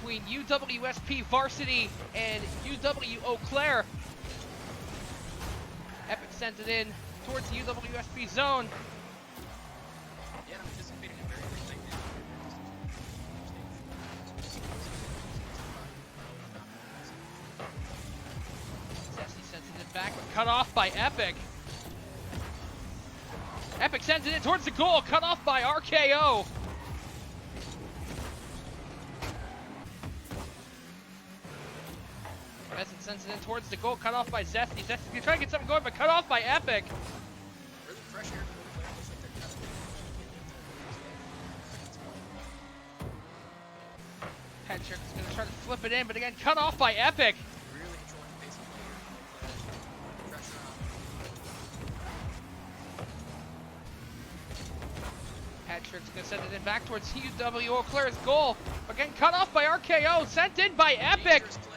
between UWSP Varsity and UW Eau Claire. Epic sends it in towards the UWSP zone. Yeah, I'm anticipating a very exciting Zesty sends it in back, cut off by Epic. Epic sends it in towards the goal, cut off by RKO. Pheasant sends it in towards the goal, cut off by Zesty. Zesty's gonna try to get something going, but cut off by Epic. really fresh air. Looks like they're testing. Headtrick is gonna try to flip it in, but again, cut off by Epic. Really controlling the pace of play. Pressure on. Headtrick's gonna send it in back towards UW Eau Claire's goal. Again, cut off by RKO, sent in by Epic. Dangerous play.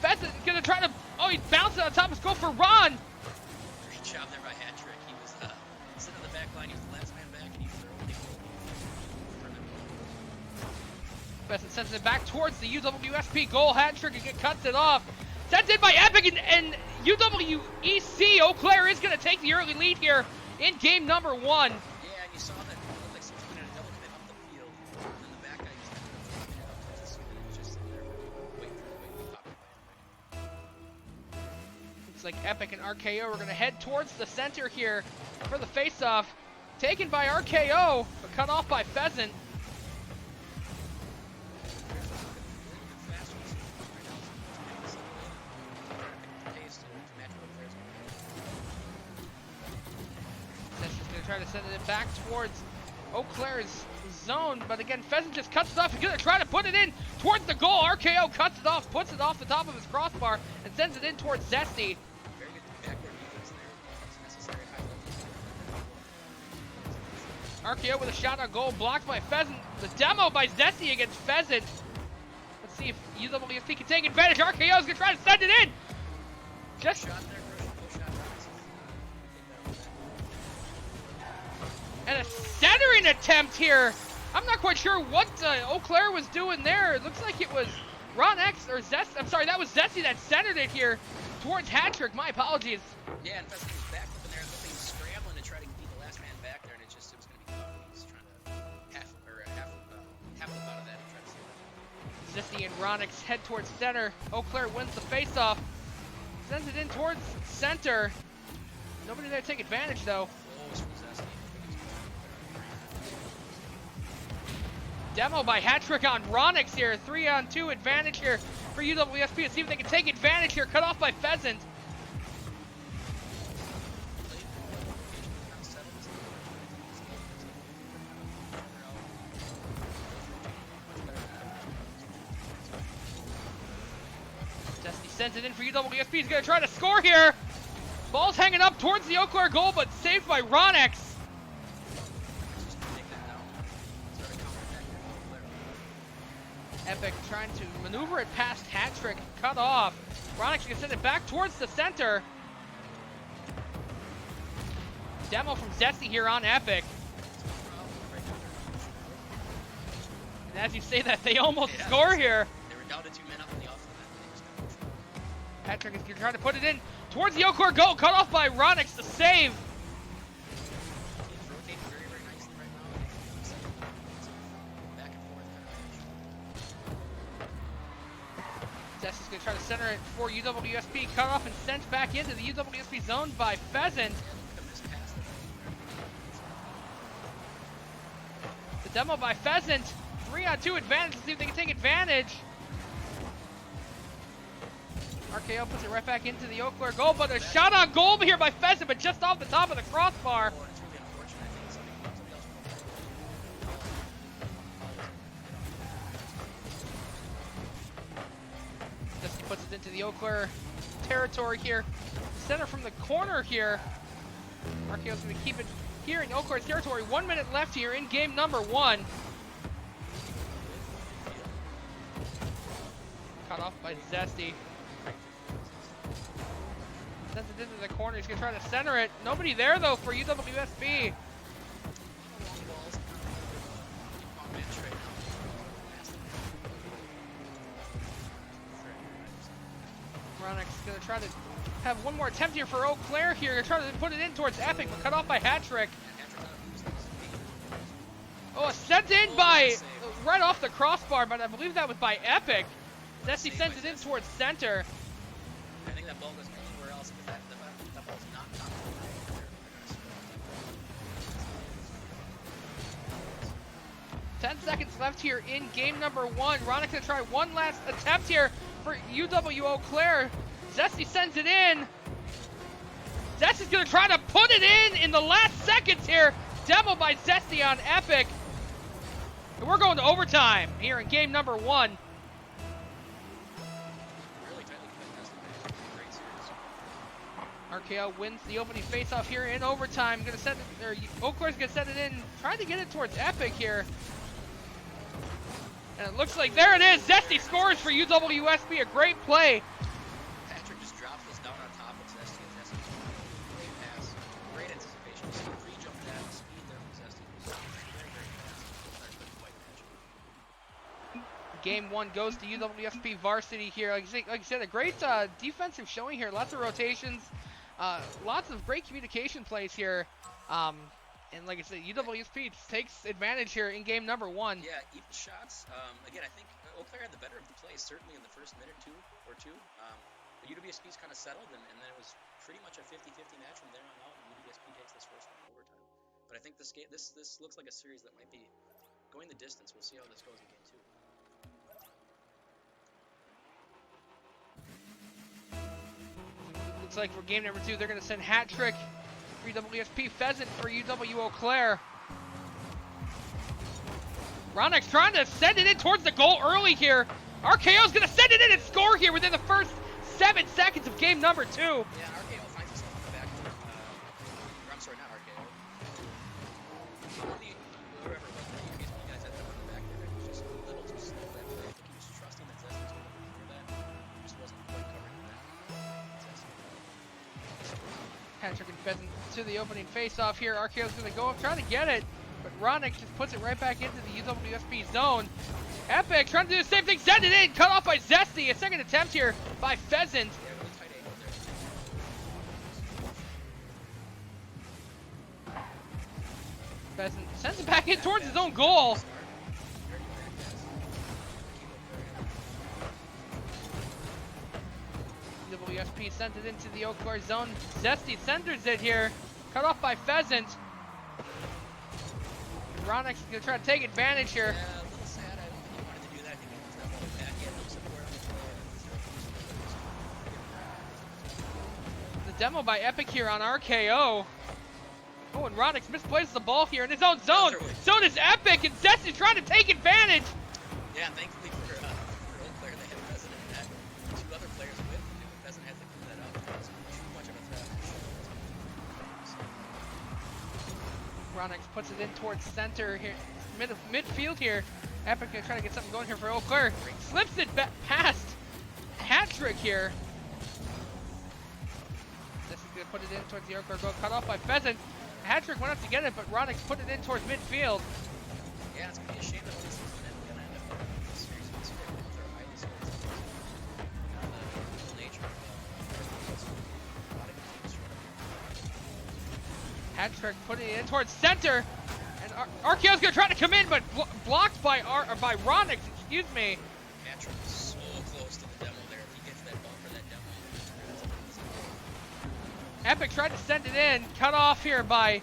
Pheasant is gonna try to, oh, he bounced it on top of his goal for Ron. Great job there by Hat-Trick. He was sitting on the back line. He was the last man back, and he thoroughly for them. Pheasant sends it back towards the UWSP goal. Hat-Trick again cuts it off. Sent in by Epic, and UWEC Eau Claire is gonna take the early lead here in game number 1. Yeah, and you saw that it looked like someone went in a double commit up the field, and then the back guy just kind of it up to the ceiling and was just sitting there waiting for the pop. Looks like Epic and RKO are gonna head towards the center here for the face-off. Taken by RKO, but cut off by Pheasant. Zesty's gonna try to send it back towards Eau Claire's zone, but again, Pheasant just cuts it off. He's gonna try to put it in towards the goal. RKO cuts it off, puts it off the top of his crossbar, and sends it in towards Zesty. Very good backward defense there. That's necessary at high level. RKO with a shot on goal, blocked by Pheasant. The demo by Zesty against Pheasant. Let's see if UWSP can take advantage. RKO is gonna try to send it in. Just Shot there, crucial shot. and a centering attempt here. I'm not quite sure what Eau Claire was doing there. It looks like it was Ron X or Zesty. I'm sorry, that was Zesty that centered it here towards Hat-Trick. My apologies. Yeah, and Pheasant was back up in there, looking, scrambling to try to be the last man back there, and it was going to be tough. He's trying to half flip out of that and try to see that. Zesty and Ronix head towards center. Eau Claire wins the faceoff. Sends it in towards center. Nobody there to take advantage though. Close from Zesty. Demo by Hat-Trick on Ronix here. 3-on-2 advantage here for UWSP. Let's see if they can take advantage here. Cut off by Pheasant. Zesty sends it in for UWSP. He's going to try to score here. Ball's hanging up towards the Eau Claire goal, but saved by Ronix. Epic trying to maneuver it past Hat-Trick, cut off. Ronix can send it back towards the center. Demo from Zesty here on Epic. And as you say that, they almost score here. They were down to 2 men up in the offense. Hat-Trick is trying to put it in towards the Eau Claire goal, cut off by Ronix, the save. He's rotating very, very nicely right now. Back and forth. Zesty's going to try to center it for UWSP, cut off and sent back into the UWSP zone by Pheasant. The demo by Pheasant, 3-on-2 advantage. Let's see if they can take advantage. RKO puts it right back into the Eau Claire goal, but a shot on goal here by Pheasant, but just off the top of the crossbar. Oh, it's really unfortunate. I think somebody else. Zesty puts it into the Eau Claire territory here. Center from the corner here. RKO's going to keep it here in Eau Claire's territory. 1 minute left here in game number 1. Cut off by Zesty. Sends it into the corner. He's going to try to center it. Nobody there, though, for UWSP. Ronix gonna try to have one more attempt here for Eau Claire here. Gonna try to put it in towards Epic, but cut off by Hat-Trick. Oh, sent in by right off the crossbar, but I believe that was by Epic. Zesty sends it in towards center. I think that ball goes anywhere else, but that ball's not coming. 10 seconds left here in game number 1. Ronix gonna try one last attempt here for UW Eau Claire. Zesty sends it in. Zesty's gonna try to put it in the last seconds here. Demo by Zesty on Epic. And we're going to overtime here in game number 1. Really tightly contested. Great series. RKO wins the opening face-off here in overtime. Gonna send it, or Eau Claire's gonna send it in, trying to get it towards Epic here. And it looks like there it is. Zesty scores for UWSP. A great play. Patrick just drops this down on top of Zesty, and Zesty just great pass. Great anticipation. You see the pre-jump that speed there from Zesty was very, very fast. Couldn't quite match it. Game 1 goes to UWSP varsity here. Like I said, a great defensive showing here. Lots of rotations. Lots of great communication plays here. And like I said, UWSP takes advantage here in game number 1. Yeah, even shots. Again, I think Eau Claire had the better of the plays, certainly in the first minute or two. But UWSP's kind of settled, and then it was pretty much a 50-50 match from there on out. And UWSP takes this first one in overtime. But I think this looks like a series that might be going the distance. We'll see how this goes in game 2. Looks like for game number 2, they're going to send Hat-Trick for UWSP, Pheasant for UW Eau Claire. Ronix trying to send it in towards the goal early here. RKO's going to send it in and score here within the first 7 seconds of game number 2. Yeah, RKO finds himself on the back foot. Or I'm sorry, not RKO. Whoever it was, the guys had that on the back there. It was just a little too slow that play. I think he was trusting that Zesty's going to clear that. Just wasn't quite covering that. Hat-Trick and Pheasant to the opening face-off here. RKO's going to go up, trying to get it, but Ronix just puts it right back into the UWSP zone. Epic trying to do the same thing, send it in, cut off by Zesty. A second attempt here by Pheasant. Yeah, really tight angle there. Pheasant sends it back in towards his own goal. UWSP sends it into the Eau Claire zone. Zesty centers it here. Cut off by Pheasant. Ronix is going to try to take advantage here. Yeah, a little sad. I don't think he wanted to do that. I think he wants that ball back. He had no support on the play. The demo by Epic here on RKO. Oh, and Ronix misplaces the ball here in his own zone. Zone is Epic, and Zesty's trying to take advantage. Yeah, thankfully for Eau Claire, they had Pheasant and had 2 other players with them. If Pheasant had to clean that up, it was too much of a threat. Ronix puts it in towards center here, midfield here. Epic gonna try to get something going here for Eau Claire. Slips it past Hat-Trick here. This is gonna put it in towards the Eau Claire goal, cut off by Pheasant. Hat-Trick went up to get it, but Ronix put it in towards midfield. Yeah, it's gonna be a shame that this is gonna end up in this series. It's very highly scored. The nature of a lot of teams Hat-Trick putting it in towards center, and RKO's gonna try to come in, but blocked by Ronix. Excuse me. Patrick is so close to the demo there. If he gets that ball for that demo, Epic tried to send it in, cut off here by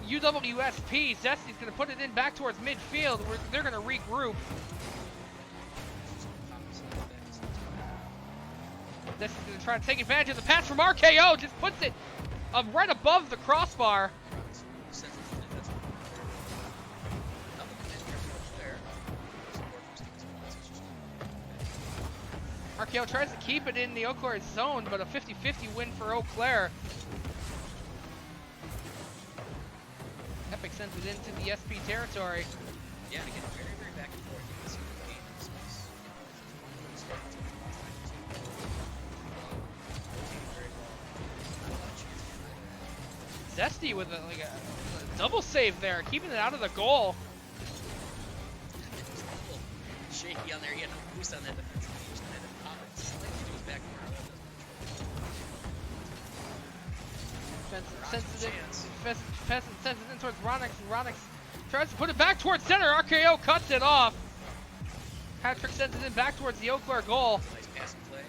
UWSP. Zesty's gonna put it in back towards midfield. They're gonna regroup. Zesty's gonna try to take advantage of the pass from RKO. Just puts it right above the crossbar. RKO tries to keep it in the Eau Claire zone, but a 50-50 win for Eau Claire. Epic sends it into the SP territory. Yeah, and again, very, very back and forth. You can see the game is Zesty with a double save there, keeping it out of the goal. It was a little shaky on there. He had no boost on that defense. He just had to pop it slightly to his back corner. That doesn't much. Sends it in towards Ronix, and Ronix tries to put it back towards center. RKO cuts it off. Hat-trick sends it in back towards the Eau Claire goal. Nice passing play.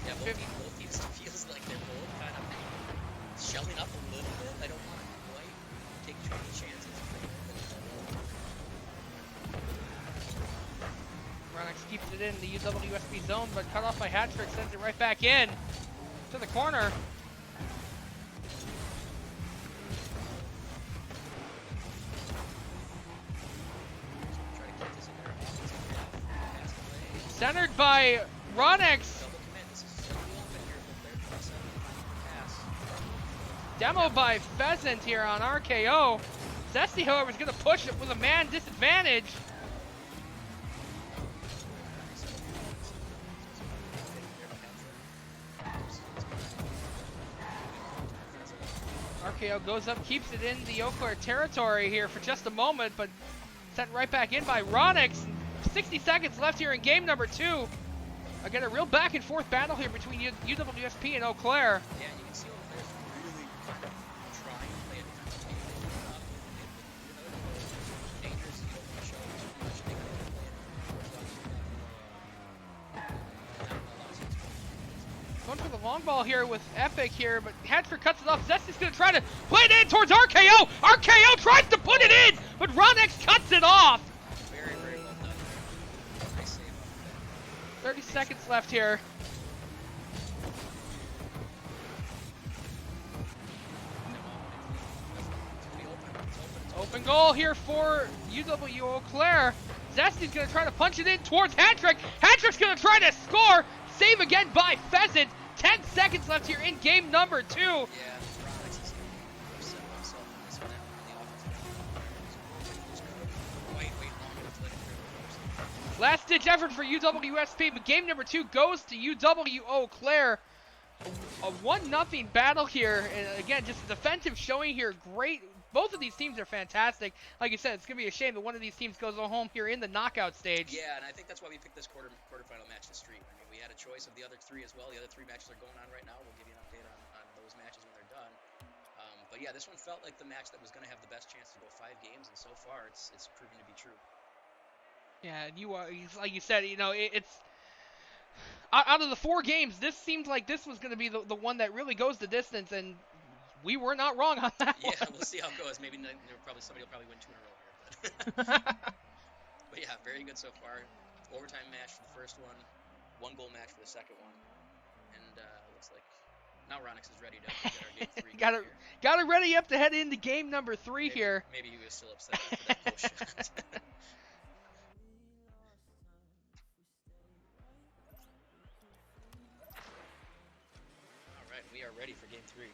Yeah, both teams feels like they're both kind of shelling up a little bit. I don't want to quite take too many chances. Ronix keeps it in the UWSP zone, but cut off by Hat-trick, sends it right back in to the corner. Centered by Ronix. Demo by Pheasant here on RKO. Zesty, however, is going to push it with a man disadvantage. RKO goes up, keeps it in the Eau Claire territory here for just a moment, but sent right back in by Ronix. 60 seconds left here in game number 2. Again, a real back and forth battle here between UWSP and Eau Claire. Yeah, and you can see Eau Claire's really kind of trying to play a defensive game. Dangerous, you don't want to show too much. They can play it. Going for the long ball here with Epic here, but Hatcher cuts it off. Zesty's going to try to play it in towards RKO. RKO tries to put it in, but Ronix cuts it off. Very, very well done. Nice save off that. 30 seconds left here. Open goal here for UW Eau Claire. Zesty's going to try to punch it in towards Hat-trick. Hat-trick's going to try to score. Save again by Pheasant. 10 seconds left here in game number 2. Yeah, Ronix is set himself in this one out on the offensive. Wait longer to let it through. Last ditch effort for UWSP, but game number 2 goes to UW Eau Claire. A 1-0 battle here, and again, just a defensive showing here. Great. Both of these teams are fantastic. Like you said, it's going to be a shame that one of these teams goes home here in the knockout stage. Yeah, and I think that's why we picked this quarterfinal match to stream. I mean, we had a choice of the other 3 as well. The other 3 matches are going on right now. We'll give you an update on those matches when they're done. But yeah, this one felt like the match that was going to have the best chance to go 5 games, and so far it's proven to be true. Yeah, and you are, like you said, you know, it's out of the 4 games, this seemed like this was going to be the one that really goes the distance, and we were not wrong on that one. Yeah, we'll see how it goes. Maybe somebody will probably win 2 in a row here. But yeah, very good so far. Overtime match for the first one, 1-goal match for the second one, and looks like now Ronix is ready to get our game 3. got it ready up to head into game number 3 here. Maybe he was still upset after that post shot. All right, we are ready for game 3.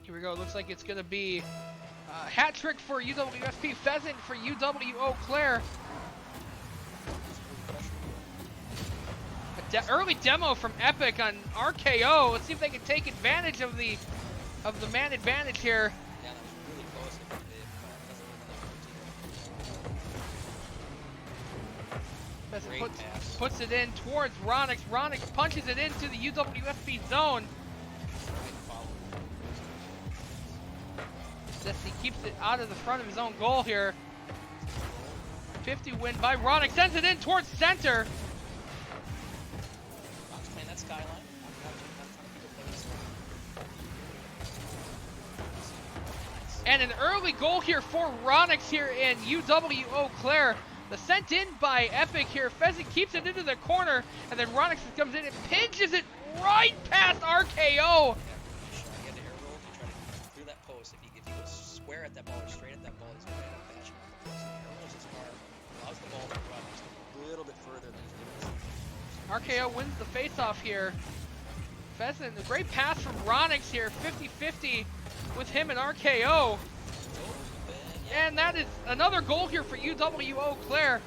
Here we go. Looks like it's going to be Hat-trick for UWSP, Pheasant for UW Eau Claire. Early demo from Epic on RKO. Let's see if they can take advantage of the man advantage here. Yeah, that was really close. Pheasant puts it in towards Ronix. Ronix punches it into the UWSP zone. Zesty keeps it out of the front of his own goal here. 50 win by Ronix. Sends it in towards center. Ronix playing that skyline. And an early goal here for Ronix here in UW Eau Claire. The sent in by Epic here. Pheasant keeps it into the corner, and then Ronix comes in and pinches it right past RKO. Square at that ball or straight at that ball, he's going to end up bashing on the post. Arrows as far, allows the ball to run just a little bit further than he RKO wins the face-off here. Pheasant, a great pass from Ronix here, 50-50 with him and RKO. And that is another goal here for UW Eau Claire.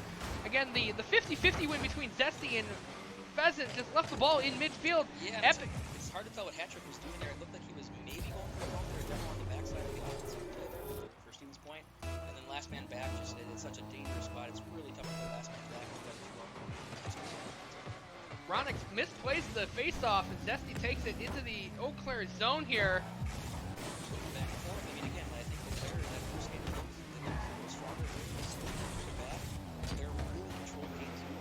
Again, the 50-50 win between Zesty and Pheasant just left the ball in midfield. Yeah, Epic. It's hard to tell what Hat-trick was doing there. It looked like he was maybe going for a ball or a demo on the backside of the offensive play there for Steven's point. And then last man back, it's such a dangerous spot. It's really tough to play last man back. Ronix misplays the face-off, and Zesty takes it into the Eau Claire zone here. Back and forth. I mean, again, I think Eau Claire in that first game was a little stronger. They're back. They're really controlled the game too.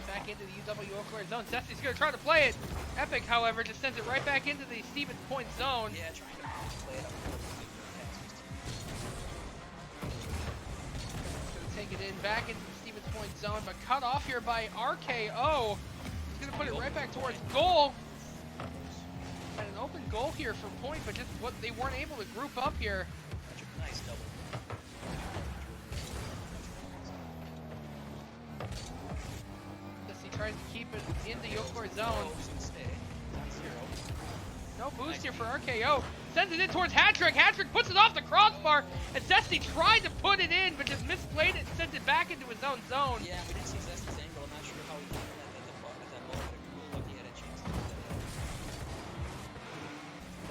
Back into the UW Eau Claire zone. Zesty's going to try to play it. Epic, however, just sends it right back into the Stevens Point zone. Yeah, trying to play it up. Take it in back into the Stevens Point zone, but cut off here by RKO. He's going to put it right back towards goal. Had an open goal here for Point, but just what they weren't able to group up here. Nice double. He tries to keep it in the Eau Claire zone. No boost here for RKO. Sends it in towards Hattrick. Hattrick puts it off the crossbar. And Zesty tried to put it in, but just misplayed it and sent it back into his own zone. Yeah, we didn't see Zesty's angle. I'm not sure how he did that at that moment. But he had a chance to do that.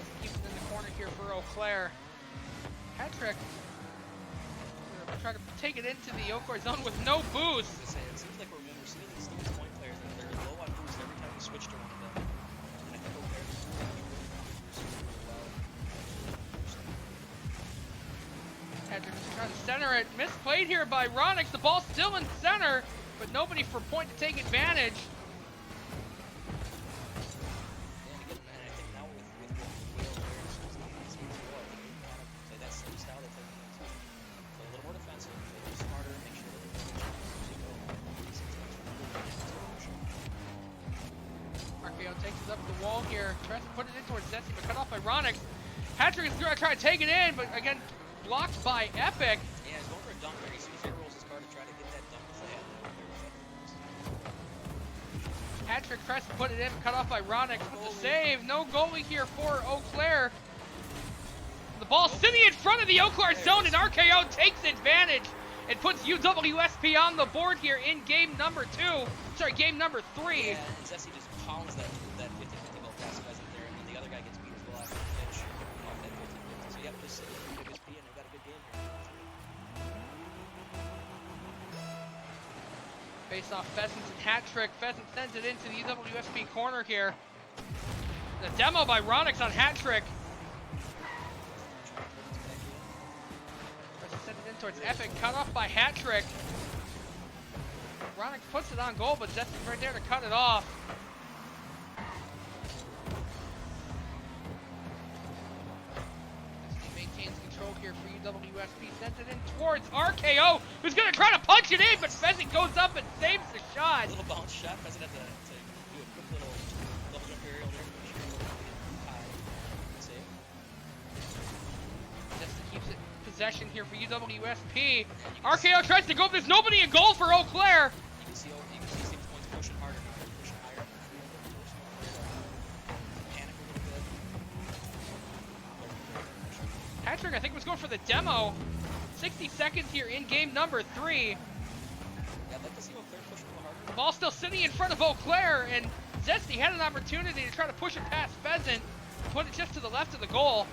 Zesty keeps it in the corner here for Eau Claire. Hattrick try to take it into the Eau Claire zone with no boost. It seems like when we're seeing these Stevens Point players, they're low on boost every time we switch to one of them. And I think Eau Claire is really well. Hattrick trying to center it. Misplayed here by Ronix. The ball's still in center, but nobody for Point to take advantage. And again, man, I think now with Will there, it's easy to go. I think we want to play that same style that they're going to play a little more defensive, play a little smarter, make sure that RKO takes it up the wall here. Tries to put it in towards Zesty, but cut off by Ronix. Hattrick is going to try to take it in, but again, blocked by Epic. Yeah, he's going for a dunk there. He rolls his card to try to get that dunk if they had Hattrick tries to put it in, cut off by Ronix with the save. No goalie here for Eau Claire. The ball sitting in front of the Eau Claire zone, and RKO takes advantage and puts UWSP on the board here in game number 3. Yeah, and Zesty just pounds that 50-50 ball pass Pheasant there, and then the other guy gets beat as well after the pitch off that 50-50. So, yep, just sitting in UWSP, and they've got a good game here. Face off Pheasants and Hattrick. Pheasant sends it into the UWSP corner here. The demo by Ronix on Hattrick. Sends it in towards Epic, cut off by Hattrick. Ronix puts it on goal, but Zesty's right there to cut it off. Zesty maintains control here for UWSP. Sends it in towards RKO, who's going to try to punch it in, but Pheasant goes up and saves the shot. A little bounce shot. Pheasant had to do a quick little double jump aerial there. High. Save. Zesty keeps it in possession here for UWSP. RKO tries to go, but there's nobody in goal for Eau Claire. You can see Stevens Point's pushing harder now. They're pushing higher. Panic a little bit. Hattrick, I think, was going for the demo. 60 seconds here in game number 3. Yeah, I'd like to see Eau Claire push a little harder. The ball still sitting in front of Eau Claire, and Zesty had an opportunity to try to push it past Pheasant, put it just to the left of the goal.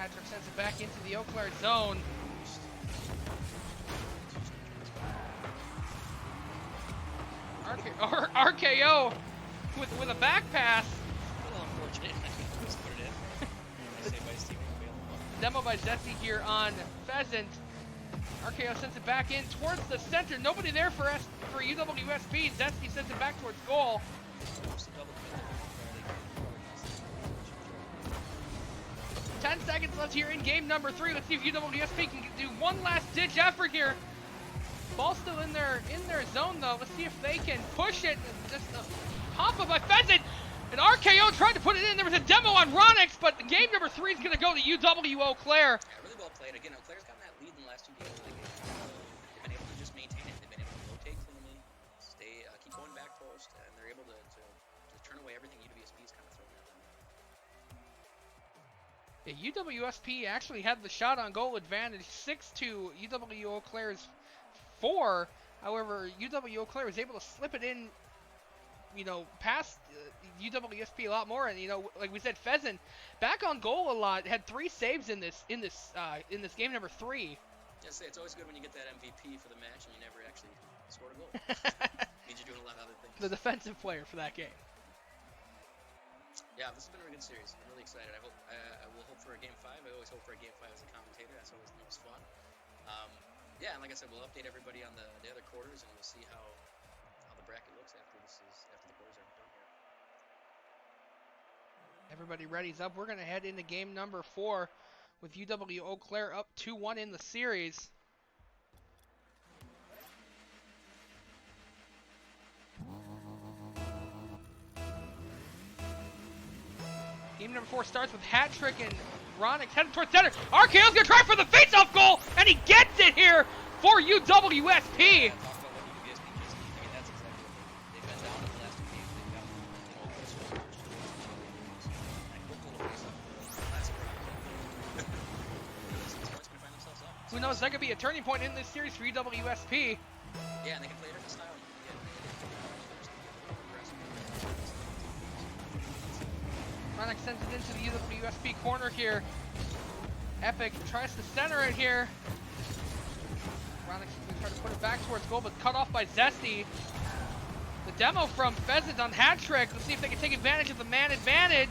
Hattrick sends it back into the Eau Claire zone. RKO with a back pass. A little unfortunate. I think he just put it in. Nice save by his teammate. Demo by Zesty here on Pheasant. RKO sends it back in towards the center. Nobody there for UWSP. Zesty sends it back towards goal. 10 seconds left here in game number 3. Let's see if UWSP can do one last ditch effort here. Ball's still in their zone though. Let's see if they can push it. Just a pop up by Pheasant. And RKO tried to put it in. There was a demo on Ronix, but game number 3 is going to go to UW Eau Claire. Yeah, really well played. Again, Eau Claire's gotten that lead in the last 2 games. They've been able to just maintain it. They've been able to rotate cleanly, keep going back post, and they're able to turn away everything UWSP's kind of thrown at them. Yeah, UWSP actually had the shot on goal advantage, 6-2 UW Eau Claire's 4. However, UW Eau Claire was able to slip it in past UWSP a lot more, and like we said, Pheasant back on goal a lot, had 3 saves in this game number 3. Yes, it's always good when you get that MVP for the match and you never actually scored a goal. Means you're doing a lot of other things. The defensive player for that game. Yeah, this has been a really good series. I'm really excited. I will hope for a game 5. I always hope for a game 5 as a commentator. That's always the most fun. Yeah, and like I said, we'll update everybody on the other quarters, and we'll see how the bracket looks after the quarters are done here. Everybody ready's up. We're gonna head into game number 4 with UW Eau Claire up 2-1 in the series. Game number 4 starts with hat trick and Ronix heading towards center. RKO's gonna try for the face-off goal, and he gets it here for UWSP. Who knows, that could be a turning point in this series for UWSP. Yeah, and they can play a different style. Ronix sends it into the UWSP corner here. Epic tries to center it here. Ronix is going to try to put it back towards goal, but cut off by Zesty. The demo from Pheasant on hat trick. Let's see if they can take advantage of the man advantage.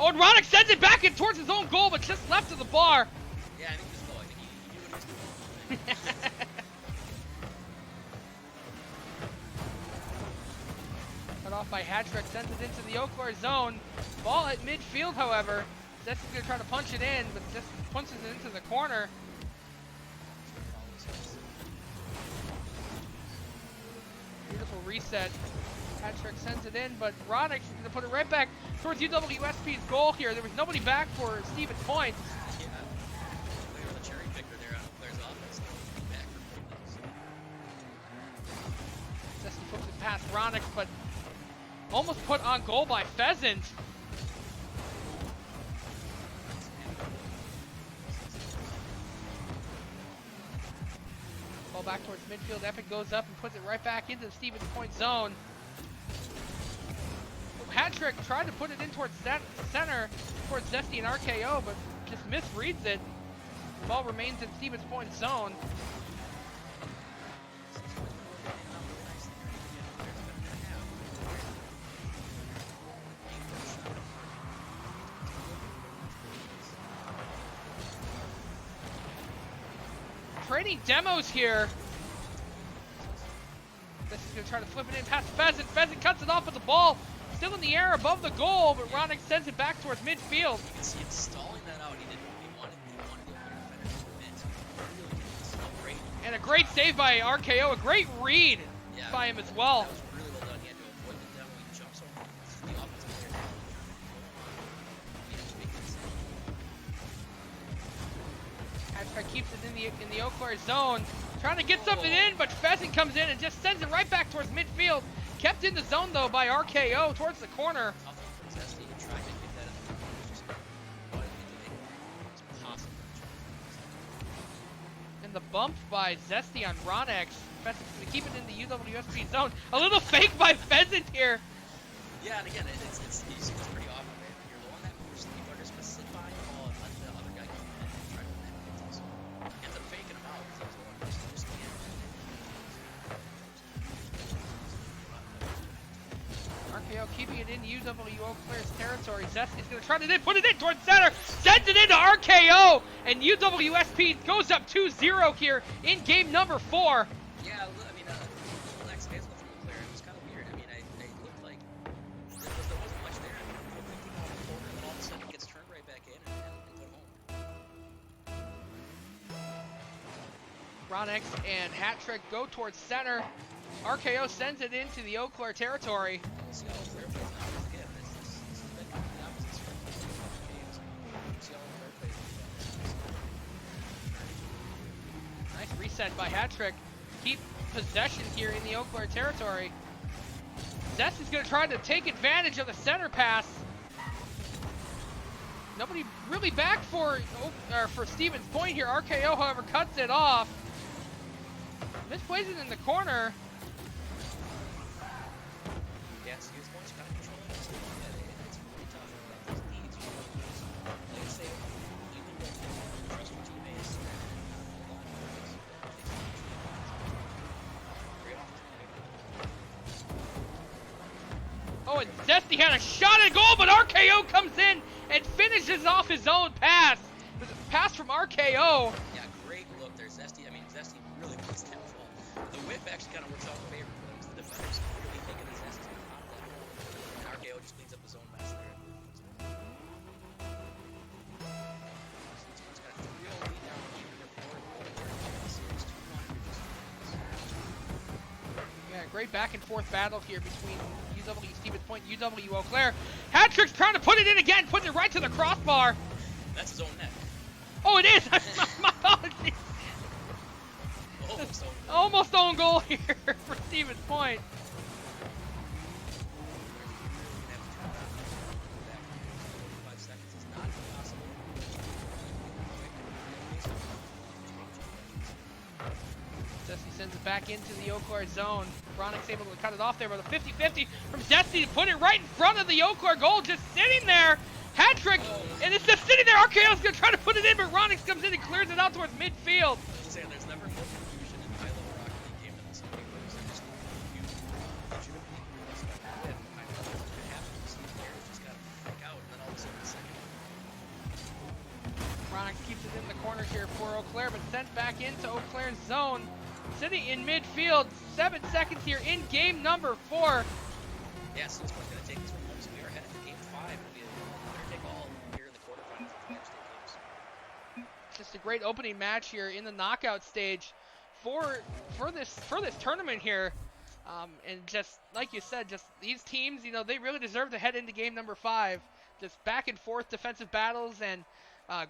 Oh, and Ronix sends it back in towards his own goal, but just left of the bar. Yeah, I think it was low. I think he knew what he was doing. Cut off by Hatrick, sends it into the Eau Claire zone. Ball at midfield, however. Zesty's going to try to punch it in, but just punches it into the corner. Beautiful reset. Hatrick sends it in, but Ronix is going to put it right back towards UWSP's goal here. There was nobody back for Stevens Point. Yeah, they were the cherry picker there on Eau Claire's offense. Back for Zesty puts it past Ronix, but almost put on goal by Pheasant. Ball back towards midfield. Epic goes up and puts it right back into the Stevens Point zone. Hatrick tried to put it in towards center, towards Zesty and RKO, but just misreads it. The ball remains in Stevens Point zone. Trading demos here. This is going to try to flip it in past Pheasant. Pheasant cuts it off with the ball. Still in the air above the goal, but Ronix sends it back towards midfield. You can see him stalling that out. He wanted to finish the mid. Great. And a great save by RKO. A great read by him as well. That was really well done. He had to avoid the demo. He jumps over the offensive player. Hatrick keeps it in the Eau Claire zone. Trying to get something in, but Pheasant comes in and just sends it right back towards midfield. Kept in the zone, though, by RKO towards the corner. And the bump by Zesty on Ronix. Pheasant's going to keep it in the UWSP zone. A little fake by Pheasant here. Yeah, and again, you see this pretty often, right? You're low on that boost, people are just going to sit by the ball and let the other guy come in and try to connect with it. So, ends up faking him out because he was the one person just can't. RKO keeping it in UW Eau Claire's territory. Zesty's going to try to put it in towards center. Sends it into RKO. And UWSP goes up 2-0 here in game number 4. Yeah, I mean, Lex Hazel from Eau Claire, it was kind of weird. I mean, it looked like there wasn't much there. He put it on the corner, and then all of a sudden it gets turned right back in and put home. Ronix and Hatrick go towards center. RKO sends it into the Eau Claire territory. We'll see how Eau Claire plays now. Again, this has been the opposite strength of the games. We'll see how Eau Claire plays. Nice reset by Hatrick. Keep possession here in the Eau Claire territory. Zesty's going to try to take advantage of the center pass. Nobody really back for Stevens Point here. RKO, however, cuts it off. Misplays it in the corner. It's really tough about those leads. You know, just, like I say, even with trust your teammates and hold on to it. Very often. Oh, and Zesty had a shot at goal, but RKO comes in and finishes off his own pass. It was a pass from RKO. Yeah, great look there. Zesty, I mean, Zesty really puts that ball. The whip actually kind of works out in favor for them because the defenders really thinking that Zesty's going to pop that ball. And RKO just cleans up his own mess there. This one's got a 3-0 lead now in their forward goal here in the series. 2-1. Yeah, great back and forth battle here between UW Stevens Point, UW Eau Claire. Hat-trick's trying to put it in again, puts it right to the crossbar. That's his own net. Oh, it is! My apologies. Almost own goal here for Stevens Point. Zesty sends it back into the Eau Claire zone. Bronick's able to cut it off there with a 50-50 from Zesty to put it right in front of the Eau Claire goal, just sitting there. Hat-trick, and it's just sitting there. RKO's going to try to put it in, but Ronix comes in and clears it out towards midfield. There's never more confusion in the high-level Rocket League game than this game. There's just confusion. Legitimately, that's what happened. It happens. Some players just got to freak out, and then all of a sudden, the second. Ronix keeps it in the corners here for Eau Claire, but sent back into Eau Claire's zone. Sitting in midfield, 7 seconds here in game number 4. Yeah, so this one's going to take this one home, so we are headed to game 5. It'll be a winner-take-all here in the quarterfinals of the United States games. Just a great opening match here in the knockout stage for this tournament here. And just like you said, just these teams, you know, they really deserve to head into game number 5. Just back and forth defensive battles and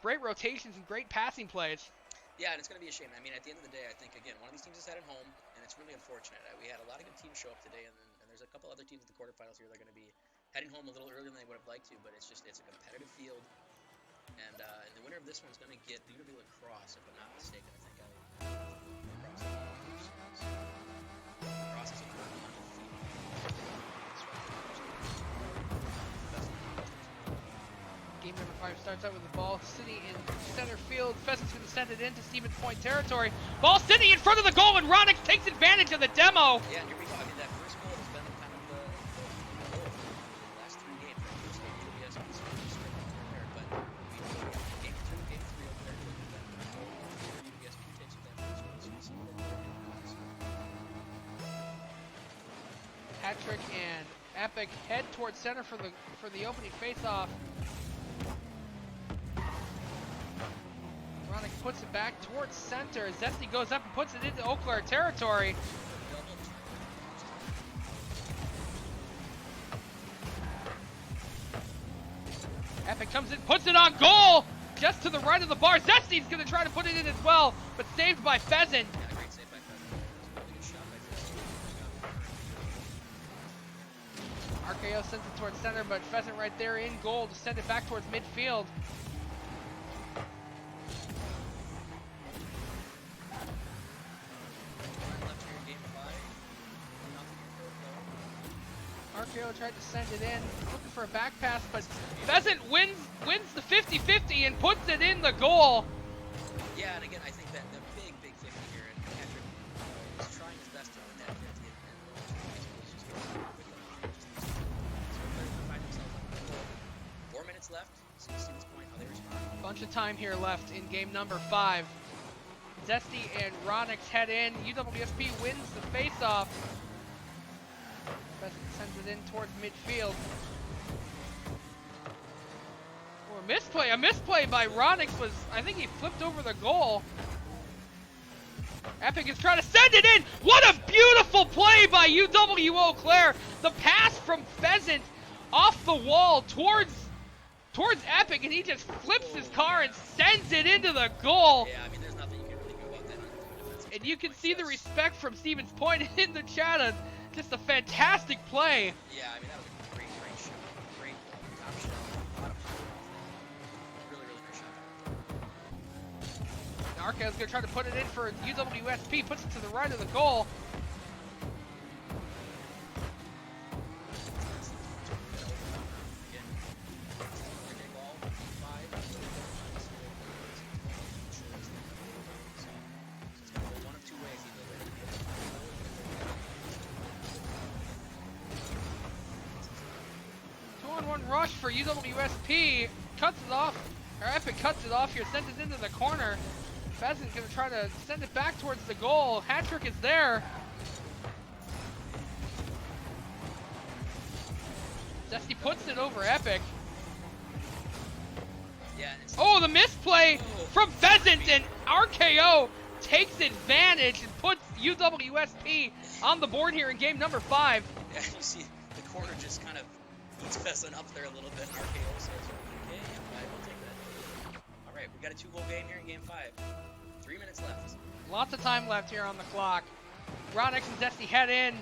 great rotations and great passing plays. Yeah, and it's going to be a shame. I mean, at the end of the day, I think, again, one of these teams is headed home, and it's really unfortunate. We had a lot of good teams show up today, and there's a couple other teams at the quarterfinals here that are going to be heading home a little earlier than they would have liked to, but it's a competitive field. And the winner of this one is going to get UW Lacrosse, if I'm not mistaken. I think Lacrosse is Game number 5 starts out with the ball sitting in center field. Pheasant's going to send it into Stevens Point territory. Ball sitting in front of the goal, and Ronix takes advantage of the demo. Yeah, and here we go. I mean, that first goal has been kind of the goal for the last 3 games. That first game, UWS was straight up there, but game 2, game 3 over there, UWSP takes with that first goal. So we'll see what Hat-trick and Epic head towards center for the opening face-off. Ronix puts it back towards center. Zesty goes up and puts it into Eau Claire territory. Epic comes in, puts it on goal, just to the right of the bar. Zesty's going to try to put it in as well, but saved by Pheasant. Yeah, great save by Pheasant. It was a really good shot by Zesty. RKO sends it towards center, but Pheasant right there in goal to send it back towards midfield. RKO tried to send it in, looking for a back pass, but Pheasant wins the 50-50 and puts it in the goal. Yeah, and again, I think that the big 50 here, and Patrick was trying his best to win that 50, and just find themselves on the goal. 4 minutes left, so you see this point, how they respond. Bunch of time here left in game number 5. Zesty and Ronix head in. UWSP wins the face-off. Pheasant sends it in towards midfield. Oh, a misplay by Ronix was, I think he flipped over the goal. Epic is trying to send it in. What a beautiful play by UW Eau Claire. The pass from Pheasant off the wall towards Epic, and he just flips his car and sends it into the goal. Yeah, I mean, there's nothing you can really do about that. And you can see the respect from Stevens Point in the chat. Just a fantastic play. Yeah, I mean, that was a great shot. Great top shot. A lot of power. Really nice shot. Arcao's going to try to put it in for UWSP. Puts it to the right of the goal. One rush for UWSP, cuts it off, or Epic cuts it off here, sends it into the corner. Pheasant gonna try to send it back towards the goal. Hat-trick is there. Zesty puts it over Epic. Yeah, oh, the misplay from Pheasant, and RKO takes advantage and puts UWSP on the board here in game number 5. Yeah, you see the corner just kind of eats Pheasant up there a little bit, and RKO says, okay, yeah, we'll take that. All right, we got a 2-goal game here in game 5. 3 minutes left. Lots of time left here on the clock. Ronix and Zesty head in.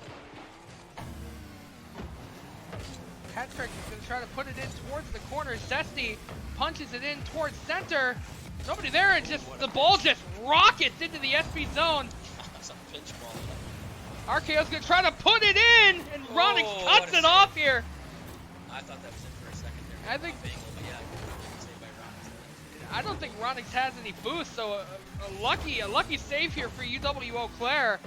Hat-trick is going to try to put it in towards the corner. Zesty punches it in towards center. Nobody there, and just the ball just rockets into the SB zone. That's a pinch ball. RKO's going to try to put it in, and Ronix cuts it off here. I thought that was in for a second there. I think. But yeah, good save by Ronix. I don't think Ronix has any boost, so a lucky save here for UW Eau Claire.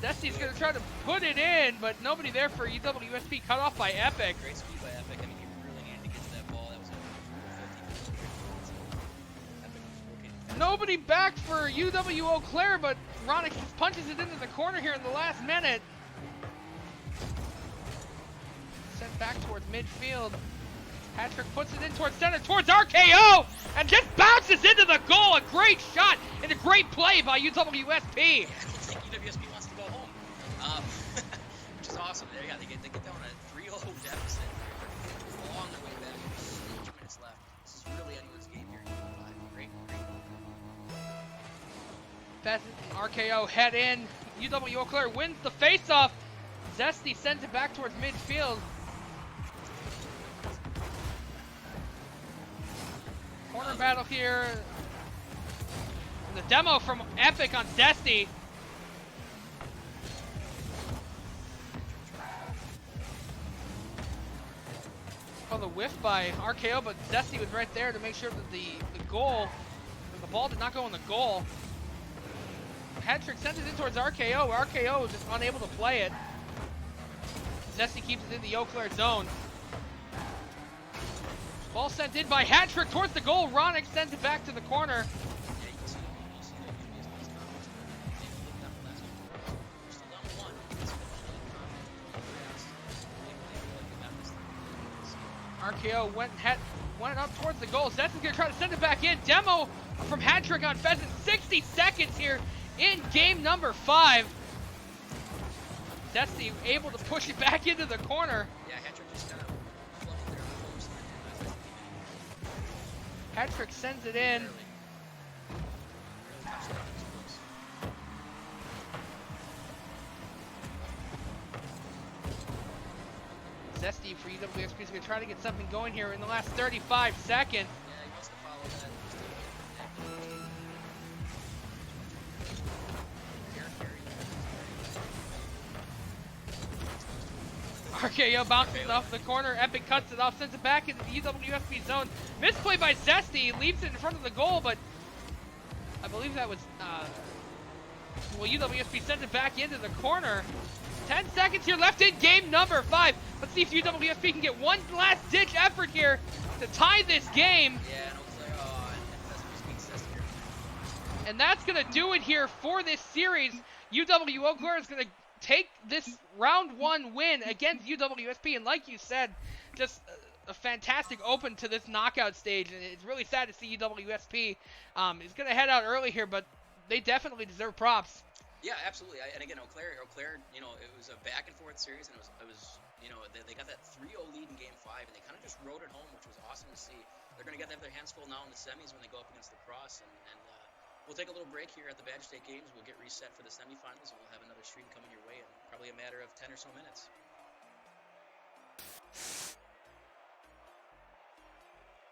Zesty's going to try to put it in, but nobody there for UWSP, cut off by Epic. Great speed by Epic. I mean, he really needed to get to that ball. That was a 50. Epic was working. Nobody back for UW Eau Claire, but Ronix just punches it into the corner here in the last minute. Sent back towards midfield. Hat-trick puts it in towards center, towards RKO, and just bounces into the goal. A great shot and a great play by UWSP. I don't think UWSP wants to go home, which is awesome. Yeah, they get down a 3-0 deficit. They're long the way back. There's 2 minutes left. This is really anyone's game here. Great. Pheasant and RKO head in. UW Eau Claire wins the face-off. Zesty sends it back towards midfield. Corner battle here. The demo from Epic on Zesty. Well, the whiff by RKO, but Zesty was right there to make sure that the ball did not go in the goal. Hat-trick sends it in towards RKO. RKO is just unable to play it. Zesty keeps it in the Eau Claire zone. Ball sent in by Hat-trick towards the goal. Ronix sends it back to the corner. RKO went up towards the goal. Zesty's gonna try to send it back in. Demo from Hat-trick on Pheasant. 60 seconds here in game number 5. Zesty able to push it back into the corner. Yeah, Hat-trick just kind of floated there on the close line. Hat-trick sends it in. Zesty for UWSP is going to try to get something going here in the last 35 seconds. Yeah, he wants to follow that. RKO bounces off the corner. Epic cuts it off, sends it back into the UWSP zone. Misplay by Zesty, leaves it in front of the goal, but I believe that was, well, UWSP sends it back into the corner. 10 seconds here left in game number 5. Let's see if UWSP can get one last ditch effort here to tie this game. Yeah, and it was like, oh, and that's being Zesty here. And that's going to do it here for this series. UW Eau Claire is going to take this round 1 win against UWSP, and like you said, just a fantastic open to this knockout stage, and it's really sad to see UWSP is going to head out early here, but they definitely deserve props. Yeah, absolutely. And again, Eau Claire, you know, it was a back and forth series, and it was you know, they got that 3-0 lead in game 5, and they kind of just rode it home, which was awesome to see. They're going to get their hands full now in the semis when they go up against the Cross, and we'll take a little break here at the Badge State Games. We'll get reset for the semifinals, and we'll have another stream coming your way in probably a matter of 10 or so minutes.